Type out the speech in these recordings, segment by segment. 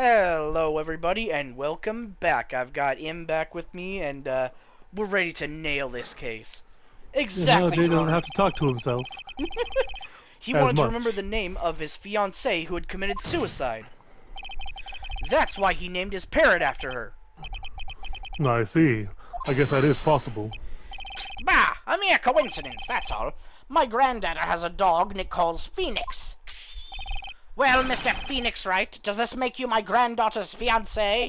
Hello everybody and welcome back. I've got Im back with me and we're ready to nail this case. Exactly. Jay doesn't have to talk to himself. He wanted to remember the name of his fiancée who had committed suicide. That's why he named his parrot after her. I see. I guess that is possible. Bah! A mere coincidence, that's all. My granddad has a dog Nick calls Phoenix. Well, Mr. Phoenix Wright, does this make you my granddaughter's fiancé?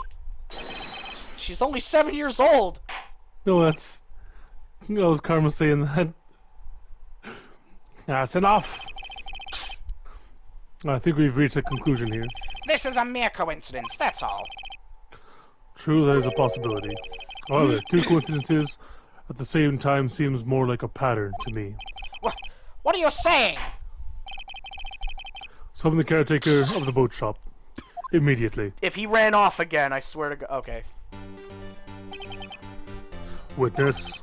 She's only 7 years old. No, that was Karma saying that. That's enough. I think we've reached a conclusion here. This is a mere coincidence, that's all. True, that is a possibility. However, two coincidences at the same time seems more like a pattern to me. What are you saying? Summon the caretaker of the boat shop. Immediately. If he ran off again, I swear to God. Okay. Witness,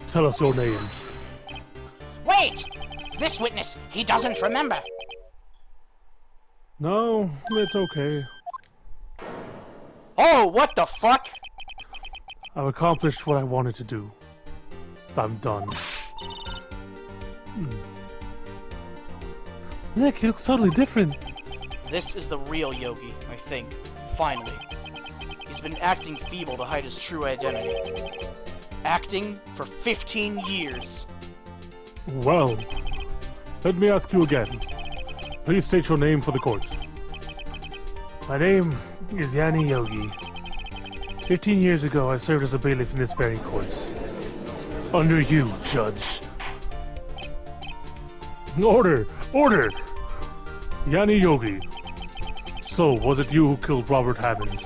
tell us your name. Wait! This witness, he doesn't remember. No, it's okay. Oh, what the fuck? I've accomplished what I wanted to do. I'm done. Nick, he looks totally different. This is the real Yogi, I think. Finally. He's been acting feeble to hide his true identity. Acting for 15 years. Well, let me ask you again. Please state your name for the court. My name is Yanni Yogi. 15 years ago, I served as a bailiff in this very court. Under you, Judge. Order! Order! Yanni Yogi. So, was it you who killed Robert Hammond?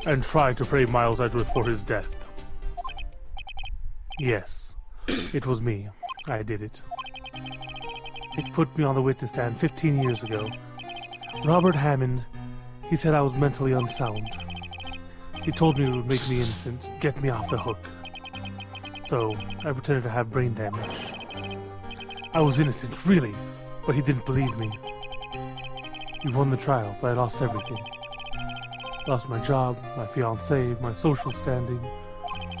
And tried to frame Miles Edgeworth for his death? Yes. It was me. I did it. It put me on the witness stand 15 years ago. Robert Hammond, he said I was mentally unsound. He told me it would make me innocent, get me off the hook. So, I pretended to have brain damage. I was innocent, really, but he didn't believe me. We won the trial, but I lost everything. Lost my job, my fiancée, my social standing,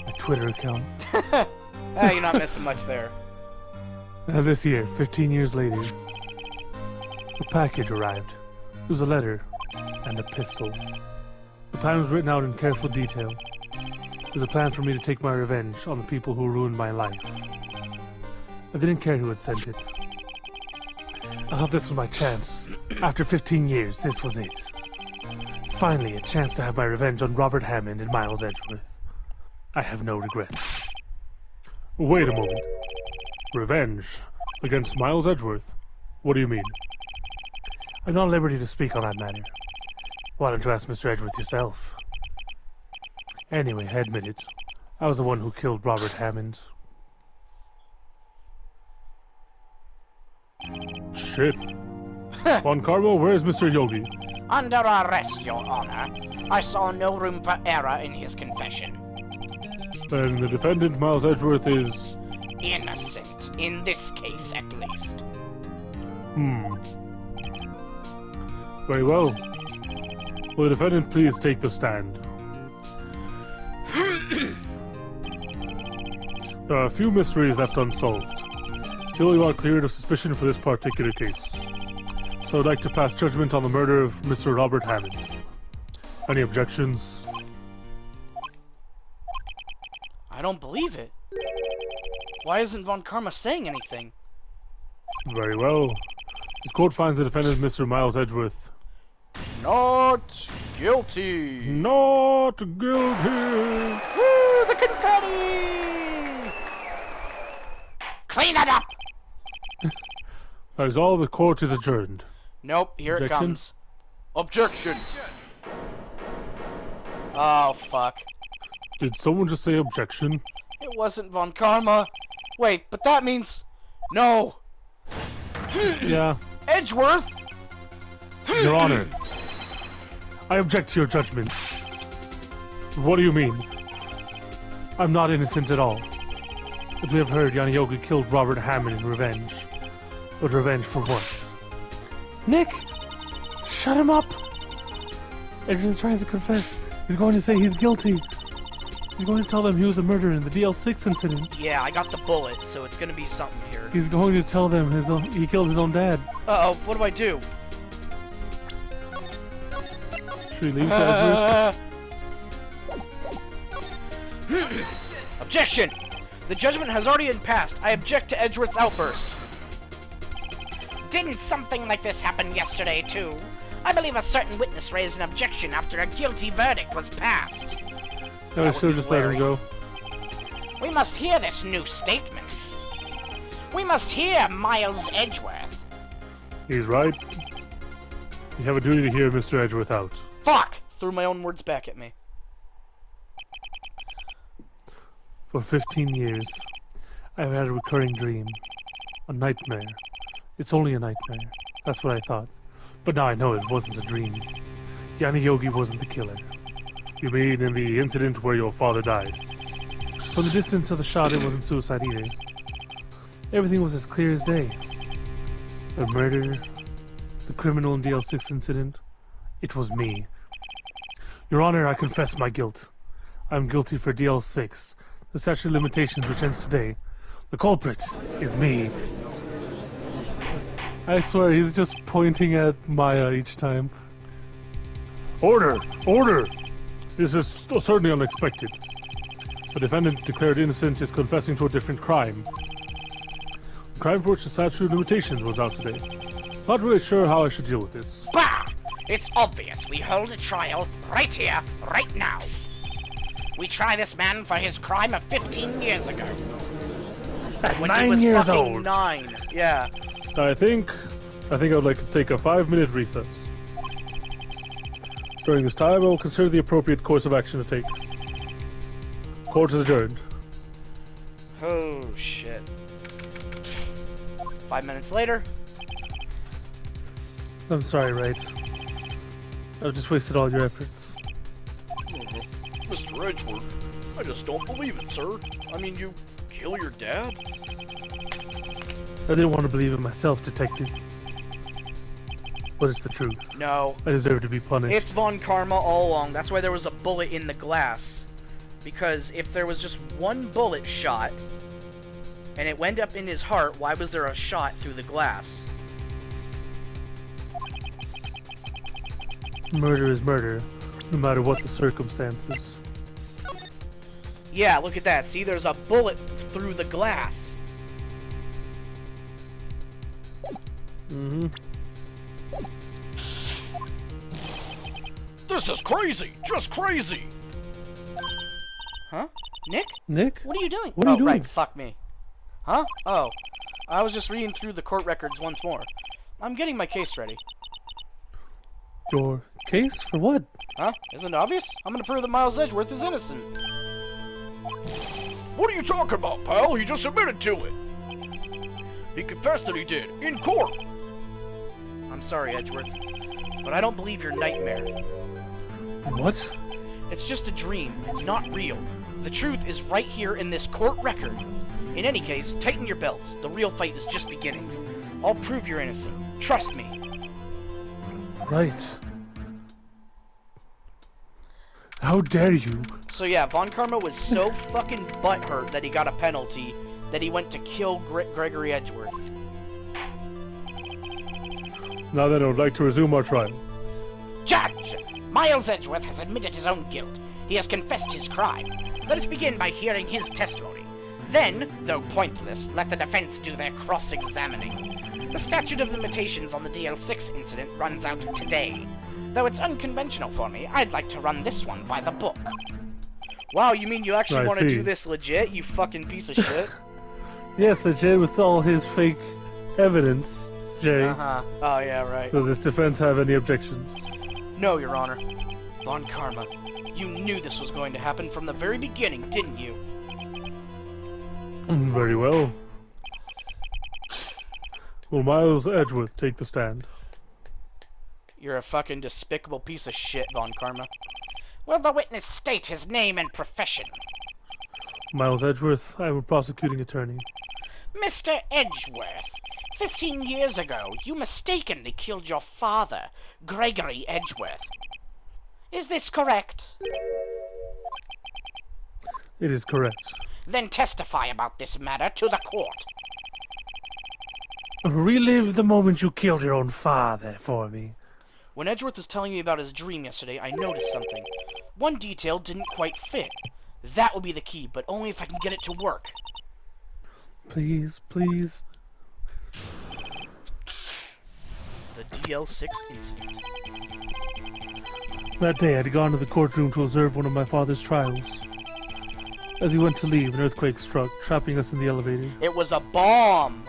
my Twitter account. You're not missing much there. And this year, 15 years later, a package arrived. It was a letter and a pistol. The plan was written out in careful detail. It was a plan for me to take my revenge on the people who ruined my life. I didn't care who had sent it. I thought this was my chance. After 15 years, this was it. Finally, a chance to have my revenge on Robert Hammond and Miles Edgeworth. I have no regrets. Wait a moment. Revenge? Against Miles Edgeworth? What do you mean? I'm not at liberty to speak on that matter. Why don't you ask Mr. Edgeworth yourself? Anyway, I admit it. I was the one who killed Robert Hammond. Shit. Von Carmo, where's Mr. Yogi? Under arrest, Your Honor. I saw no room for error in his confession. Then the defendant, Miles Edgeworth, is... innocent, in this case at least. Very well. Will the defendant please take the stand? There are a few mysteries left unsolved. Still, you are cleared of suspicion for this particular case. So I'd like to pass judgment on the murder of Mr. Robert Hammond. Any objections? I don't believe it. Why isn't Von Karma saying anything? Very well. This court finds the defendant, Mr. Miles Edgeworth, not guilty. not guilty. Woo, the confetti! Clean it up! That is all. The court is adjourned. Nope, here Objection? it comes. Objection! Oh, fuck. Did someone just say objection? It wasn't Von Karma. Wait, but that means... No! Yeah. Edgeworth? Your Honor, I object to your judgment. What do you mean? I'm not innocent at all. As we have heard, Yanni Yogi killed Robert Hammond in revenge. But revenge for what? Nick! Shut him up! Edgeworth's trying to confess. He's going to say he's guilty. He's going to tell them he was the murderer in the DL6 incident. Yeah, I got the bullet, so it's gonna be something here. He's going to tell them he killed his own dad. Uh-oh, what do I do? Should we leave Edgeworth? Objection! The judgment has already been passed. I object to Edgeworth's outburst. Didn't something like this happen yesterday, too? I believe a certain witness raised an objection after a guilty verdict was passed. No, I should have just let him go. We must hear this new statement. We must hear Miles Edgeworth. He's right. You have a duty to hear Mr. Edgeworth out. Fuck! Threw my own words back at me. For 15 years, I've had a recurring dream. A nightmare. It's only a nightmare. That's what I thought. But now I know it wasn't a dream. Yanni Yogi wasn't the killer. You mean in the incident where your father died? From the distance of the shot, it wasn't suicide either. Everything was as clear as day. The murder, the criminal in DL6 incident, it was me. Your Honor, I confess my guilt. I'm guilty for DL6, the statute of limitations which ends today. The culprit is me. I swear, he's just pointing at Maya each time. Order! Order! This is certainly unexpected. The defendant declared innocent is confessing to a different crime. A crime for which the statute of limitations was out today. Not really sure how I should deal with this. Bah! It's obvious we hold a trial right here, right now. We try this man for his crime of 15 years ago. At When 9 he was years fucking old. 9. Yeah. I think I'd like to take a 5-minute recess. During this time, I will consider the appropriate course of action to take. Court is adjourned. Oh, shit. 5 minutes later. I'm sorry, Wright. I've just wasted all your efforts. Mr. Edgeworth, I just don't believe it, sir. I mean, you kill your dad? I didn't want to believe it myself, Detective. But it's the truth. No. I deserve to be punished. It's Von Karma all along. That's why there was a bullet in the glass. Because if there was just one bullet shot, and it went up in his heart, why was there a shot through the glass? Murder is murder, no matter what the circumstances. Yeah, look at that. See, there's a bullet through the glass. Mm-hmm. This is crazy! Just crazy! Huh? Nick? Nick? What are you doing? What are you doing? Right, fuck me. Huh? Oh. I was just reading through the court records once more. I'm getting my case ready. Your case? For what? Huh? Isn't it obvious? I'm gonna prove that Miles Edgeworth is innocent. What are you talking about, pal? He just admitted to it! He confessed that he did, in court! I'm sorry, Edgeworth, but I don't believe your nightmare. What? It's just a dream. It's not real. The truth is right here in this court record. In any case, tighten your belts. The real fight is just beginning. I'll prove you're innocent. Trust me. Right. How dare you? So yeah, Von Karma was so fucking butthurt that he got a penalty that he went to kill Gregory Edgeworth. Now then, I would like to resume our trial. Judge! Miles Edgeworth has admitted his own guilt. He has confessed his crime. Let us begin by hearing his testimony. Then, though pointless, let the defense do their cross-examining. The statute of limitations on the DL6 incident runs out today. Though it's unconventional for me, I'd like to run this one by the book. Wow, you mean you actually want to do this legit, you fucking piece of shit? Yes, legit with all his fake evidence, Jay. Uh-huh. Oh, yeah, right. Does this defense have any objections? No, Your Honor. Von Karma, you knew this was going to happen from the very beginning, didn't you? Very well. Will Miles Edgeworth take the stand? You're a fucking despicable piece of shit, Von Karma. Will the witness state his name and profession? Miles Edgeworth, I'm a prosecuting attorney. Mr. Edgeworth, 15 years ago, you mistakenly killed your father, Gregory Edgeworth. Is this correct? It is correct. Then testify about this matter to the court. Relive the moment you killed your own father for me. When Edgeworth was telling me about his dream yesterday, I noticed something. One detail didn't quite fit. That will be the key, but only if I can get it to work. Please, please. The DL6 incident. That day I'd gone to the courtroom to observe one of my father's trials. As we went to leave, an earthquake struck, trapping us in the elevator. It was a bomb!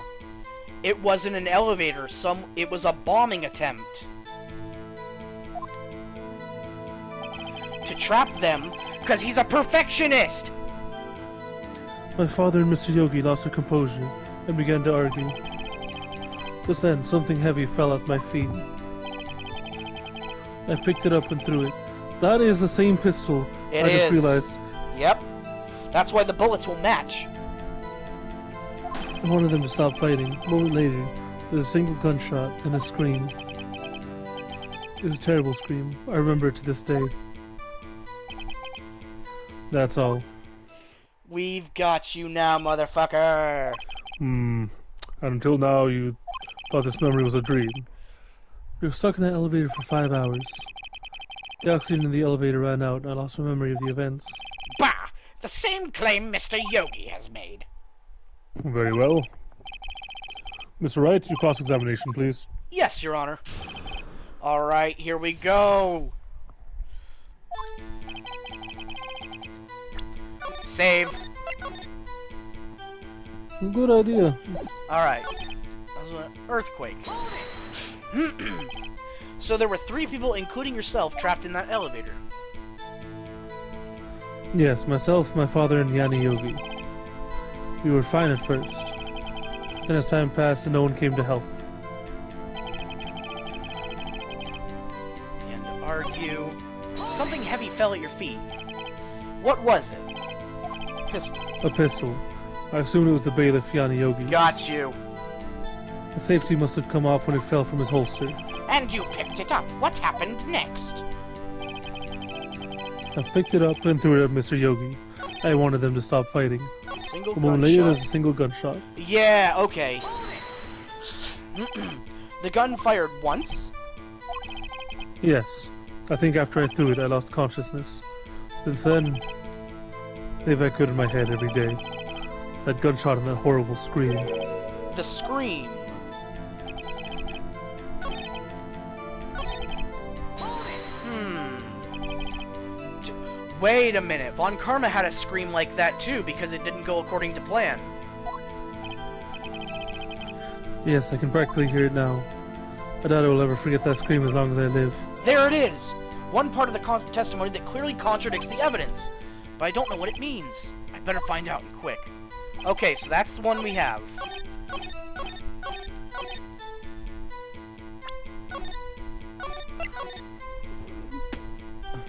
It wasn't an elevator, it was a bombing attempt. To trap them, because he's a perfectionist! My father and Mr. Yogi lost their composure and began to argue. Just then, something heavy fell at my feet. I picked it up and threw it. That is the same pistol. I just realized. Yep. That's why the bullets will match. I wanted them to stop fighting. A moment later, there's a single gunshot and a scream. It was a terrible scream. I remember it to this day. That's all. We've got you now, motherfucker. And until now, you thought this memory was a dream. We were stuck in that elevator for 5 hours. The oxygen in the elevator ran out, and I lost my memory of the events. Bah! The same claim Mr. Yogi has made. Very well. Mr. Wright, your cross-examination, please. Yes, Your Honor. Alright, here we go. Save. Good idea. Alright. That was an earthquake. So there were 3 people, including yourself, trapped in that elevator. Yes, myself, my father, and Yanni Yogi. We were fine at first. Then as time passed and no one came to help. Began to argue. Something heavy fell at your feet. What was it? Pistol. A pistol. I assumed it was the bailiff Yanni Yogi. Got you. The safety must have come off when it fell from his holster. And you picked it up. What happened next? I picked it up and threw it at Mr. Yogi. I wanted them to stop fighting. Single A moment later, gunshot. there's a single gunshot. Yeah, okay. The gun fired once? Yes. I think after I threw it, I lost consciousness. Since then, they've echoed in my head every day. That gunshot and that horrible scream. The scream. Wait a minute. Von Karma had a scream like that too, because it didn't go according to plan. Yes, I can practically hear it now. I doubt I will ever forget that scream as long as I live. There it is! One part of the testimony that clearly contradicts the evidence. But I don't know what it means. I better find out and quick. Okay, so that's the one we have.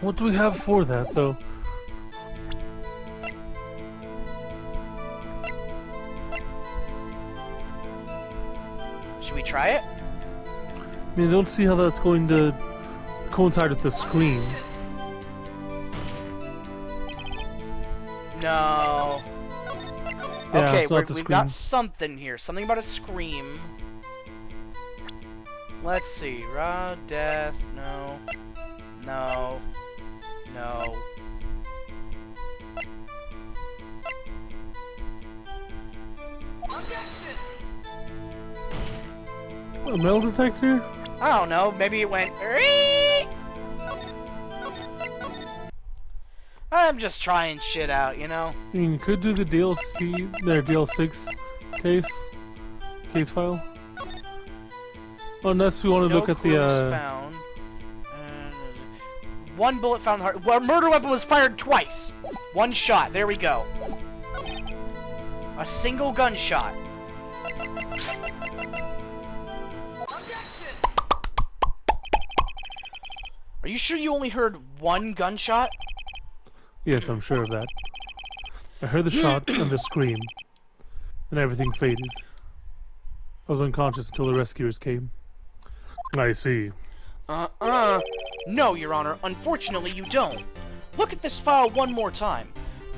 What do we have for that, though? Should we try it? I mean, I don't see how that's going to coincide with the scream. No. Yeah, Okay, it's not the we've scream. got something here. Something about a scream. Let's see. Raw death. No. No. No. A metal detector? I don't know. Maybe it went. I'm just trying shit out, you know? I mean, you could do the DLC, their DL6 case file. Unless we want to No look at clues the, found. One bullet found in the heart. Well, murder weapon was fired twice. One shot. There we go. A single gunshot. Are you sure you only heard one gunshot? Yes, I'm sure of that. I heard the shot and the scream, and everything faded. I was unconscious until the rescuers came. I see. No, Your Honor, unfortunately you don't. Look at this file one more time.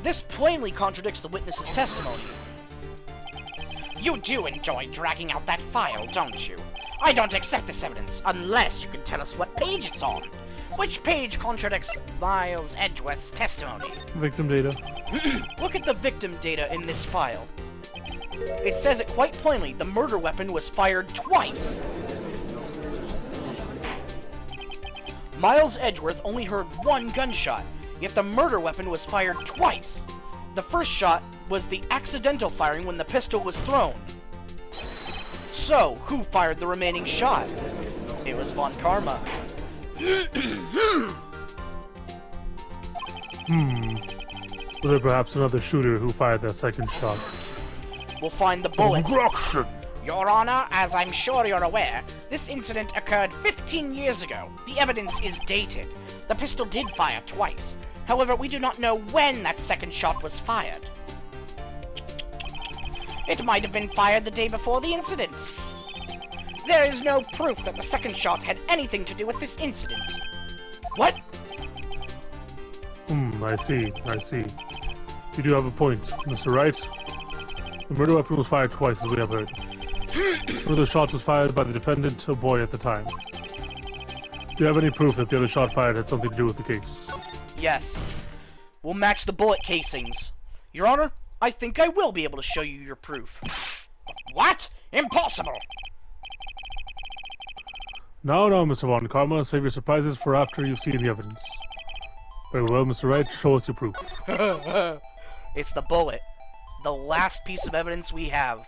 This plainly contradicts the witness's testimony. You do enjoy dragging out that file, don't you? I don't accept this evidence unless you can tell us what page it's on. Which page contradicts Miles Edgeworth's testimony? Victim data. Look at the victim data in this file. It says it quite plainly, the murder weapon was fired twice. Miles Edgeworth only heard one gunshot, yet the murder weapon was fired twice. The first shot was the accidental firing when the pistol was thrown. So, who fired the remaining shot? It was Von Karma. Was there perhaps another shooter who fired that second shot? We'll find the bullet. Obstruction! Your Honor, as I'm sure you're aware, this incident occurred 15 years ago. The evidence is dated. The pistol did fire twice. However, we do not know when that second shot was fired. It might have been fired the day before the incident. There is no proof that the second shot had anything to do with this incident. What? I see. You do have a point, Mr. Wright. The murder weapon was fired twice, as we have heard. One of the shots was fired by the defendant, a boy at the time. Do you have any proof that the other shot fired had something to do with the case? Yes. We'll match the bullet casings. Your Honor, I think I will be able to show you your proof. What? Impossible! Now, Mr. Von Karma, save your surprises for after you've seen the evidence. Very well, Mr. Wright, show us your proof. It's the bullet. The last piece of evidence we have.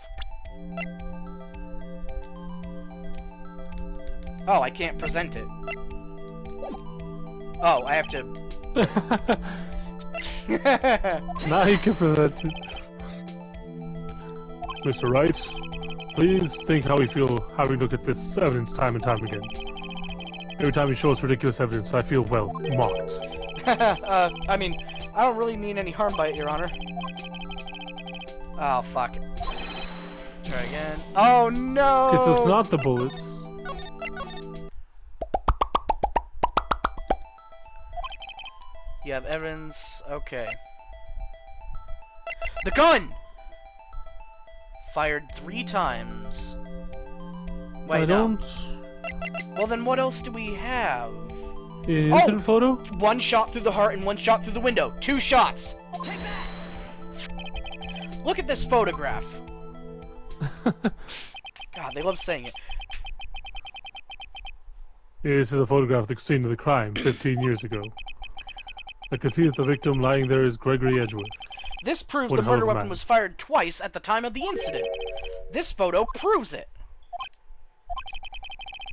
Oh, I can't present it. Oh, I have to... Now you can present it. Mr. Wright, please think how we feel having looked at this evidence time and time again. Every time you show us ridiculous evidence, I feel, well, mocked. I mean, I don't really mean any harm by it, Your Honor. Oh, fuck. Try again. Oh, no! Okay, so it's not the bullets. You have evidence. Okay. The gun! Fired 3 times. Wait, I don't... Well, then what else do we have? An incident photo? 1 shot through the heart and 1 shot through the window. 2 shots! Look at this photograph. God, they love saying it. This is a photograph of the scene of the crime 15 years ago. I can see that the victim lying there is Gregory Edgeworth. This proves What the a hell of murder a weapon man. was fired twice at the time of the incident. This photo proves it.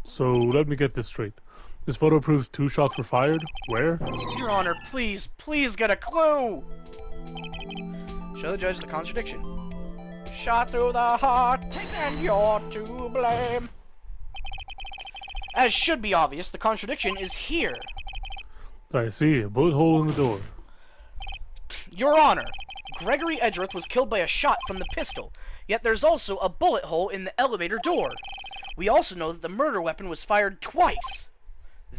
So, let me get this straight. This photo proves 2 shots were fired? Where? Your Honor, please, please get a clue! Show the judge the contradiction. Shot through the heart, and you're to blame. As should be obvious, the contradiction is here. I see, a bullet hole in the door. Your Honor, Gregory Edgeworth was killed by a shot from the pistol, yet there's also a bullet hole in the elevator door. We also know that the murder weapon was fired twice.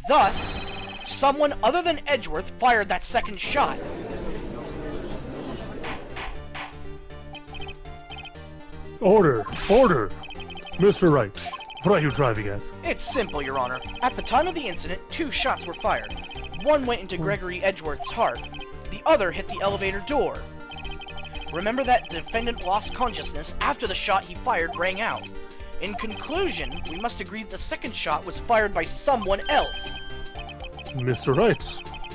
Thus, someone other than Edgeworth fired that second shot. Order! Order! Mr. Wright, what are you driving at? It's simple, Your Honor. At the time of the incident, 2 shots were fired. One went into Gregory Edgeworth's heart. The other hit the elevator door. Remember that defendant lost consciousness after the shot he fired rang out. In conclusion, we must agree that the second shot was fired by someone else. Mr. Wright,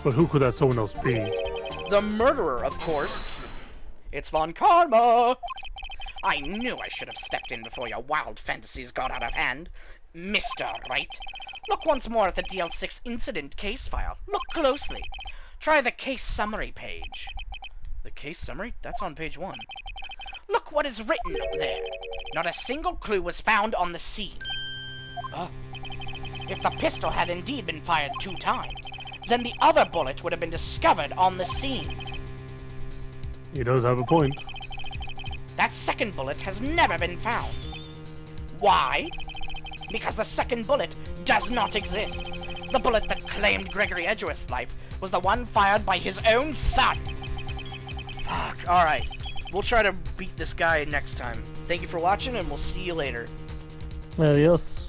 but who could that someone else be? The murderer, of course. It's Von Karma. I knew I should have stepped in before your wild fantasies got out of hand. Mr. Wright, look once more at the DL6 incident case file. Look closely. Try the case summary page. The case summary? That's on page 1. Look what is written up there. Not a single clue was found on the scene. If the pistol had indeed been fired 2 times, then the other bullet would have been discovered on the scene. He does have a point. That second bullet has never been found. Why? Because the second bullet does not exist. The bullet that claimed Gregory Edgeworth's life was the one fired by his own son. Fuck. Alright. We'll try to beat this guy next time. Thank you for watching, and we'll see you later. Adios.